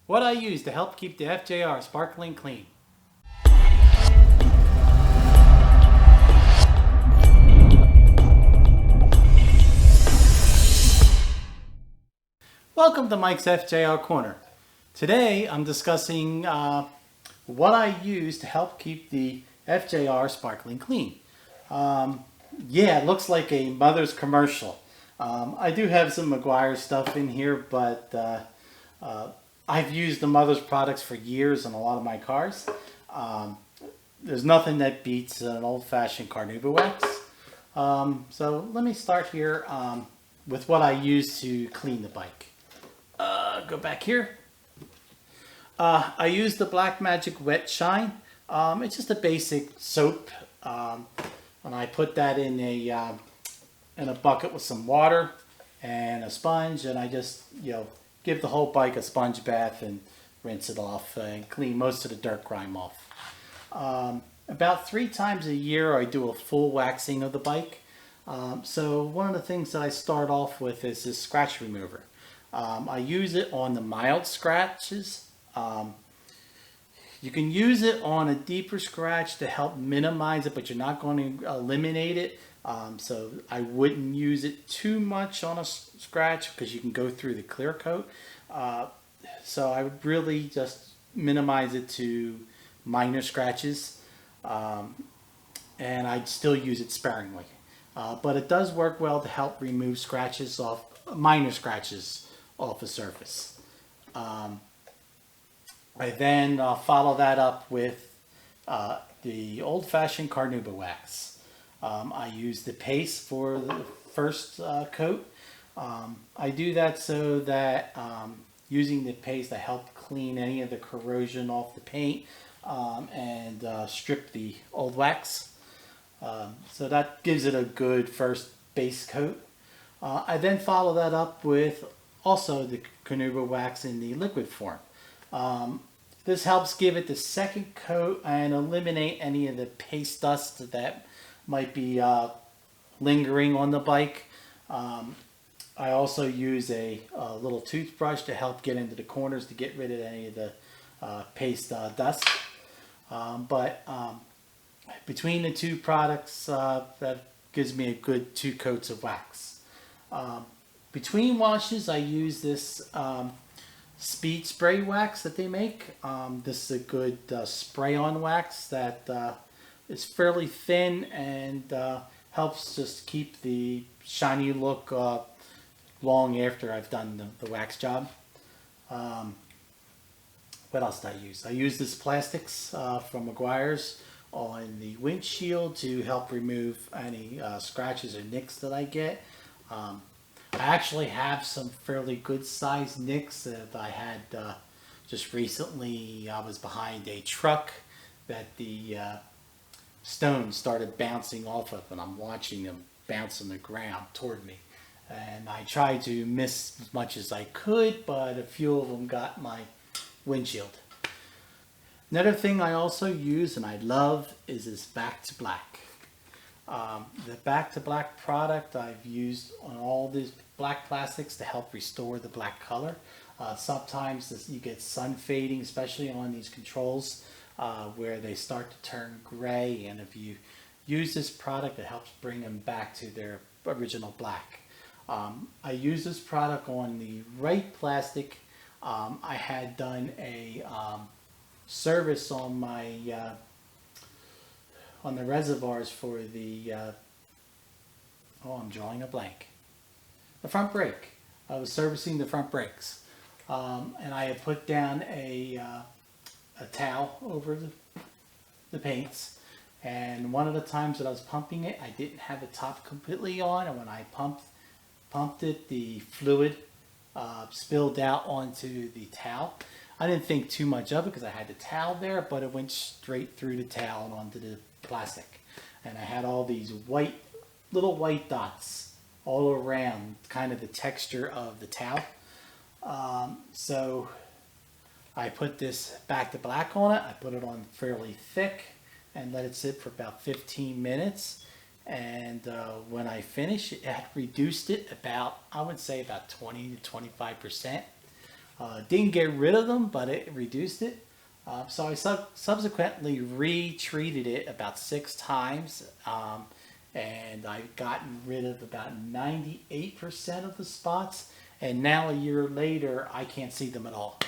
What I use to help keep the FJR Sparkling Clean. Welcome to Mike's FJR Corner. Today I'm discussing what I use to help keep the FJR Sparkling Clean. Yeah, it looks like a Mother's commercial. I do have some Meguiar stuff in here, but I've used the Mother's products for years on a lot of my cars. There's nothing that beats an old-fashioned carnauba wax. So let me start here with what I use to clean the bike. Go back here. I use the Black Magic Wet Shine. It's just a basic soap, and I put that in a bucket with some water and a sponge, and I just give the whole bike a sponge bath and rinse it off and clean most of the dirt grime off. About 3 times a year I do a full waxing of the bike. So one of the things that I start off with is this scratch remover. I use it on the mild scratches. You can use it on a deeper scratch to help minimize it, but you're not going to eliminate it. So I wouldn't use it too much on a scratch because you can go through the clear coat. So I would really just minimize it to minor scratches, and I'd still use it sparingly. But it does work well to help remove scratches off, minor scratches off the surface. I then follow that up with the old-fashioned carnauba wax. I use the paste for the first coat. I do that so that using the paste I help clean any of the corrosion off the paint and strip the old wax. So that gives it a good first base coat. I then follow that up with also the carnauba wax in the liquid form. This helps give it the second coat and eliminate any of the paste dust that might be lingering on the bike. I also use a little toothbrush to help get into the corners to get rid of any of the paste dust. But between the two products, that gives me a good 2 coats of wax. Between washes, I use this speed spray wax that they make. This is a good spray-on wax that is fairly thin and helps just keep the shiny look long after I've done the wax job. What else did I use? I use this plastics from Meguiar's on the windshield to help remove any scratches or nicks that I get. I actually have some fairly good sized nicks that I had just recently. I was behind a truck that the stones started bouncing off of, and I'm watching them bounce on the ground toward me. And I tried to miss as much as I could, but a few of them got my windshield. Another thing I also use and I love is this Back to Black. The Back to Black product I've used on all these black plastics to help restore the black color. Sometimes you get sun fading, especially on these controls where they start to turn gray, and if you use this product it helps bring them back to their original black. I use this product on the right plastic. I had done a service on my on the reservoirs for the I'm drawing a blank. The front brake. I was servicing the front brakes, and I had put down a towel over the paints, and one of the times that I was pumping it I didn't have the top completely on, and when I pumped it, the fluid spilled out onto the towel. I didn't think too much of it because I had the towel there, but it went straight through the towel and onto the plastic, and I had all these little white dots all around, kind of the texture of the towel. So I put this Back to Black on it. I put it on fairly thick and let it sit for about 15 minutes. And when I finished, it had reduced it about, I would say about 20 to 25%. Didn't get rid of them, but it reduced it. So I subsequently retreated it about 6 times, and I've gotten rid of about 98% of the spots. And now a year later, I can't see them at all.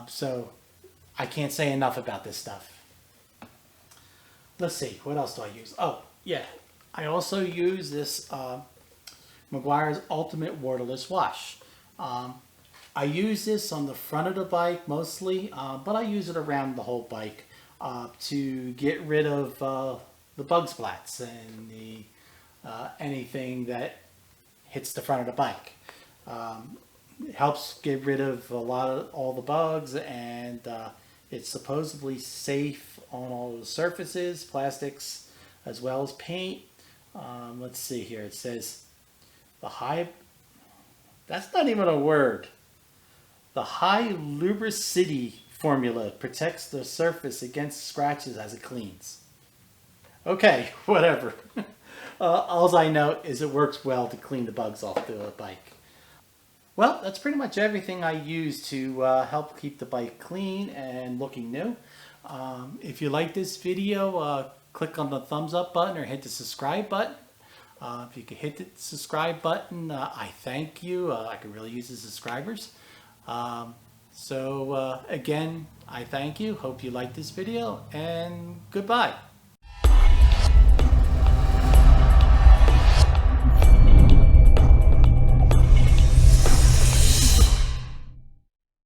So I can't say enough about this stuff. Let's see, what else do I use? Oh, yeah. I also use this Meguiar's Ultimate Waterless Wash. I use this on the front of the bike mostly, but I use it around the whole bike to get rid of the bug splats and the anything that hits the front of the bike. It helps get rid of all the bugs, and it's supposedly safe on all the surfaces, plastics, as well as paint. Let's see here. It says the high. That's not even a word. The high lubricity formula protects the surface against scratches as it cleans. Okay, whatever. All I know is it works well to clean the bugs off the bike. Well, that's pretty much everything I use to help keep the bike clean and looking new. If you like this video, click on the thumbs up button or hit the subscribe button. If you could hit the subscribe button, I thank you. I could really use the subscribers. Again, I thank you. Hope you like this video, and goodbye.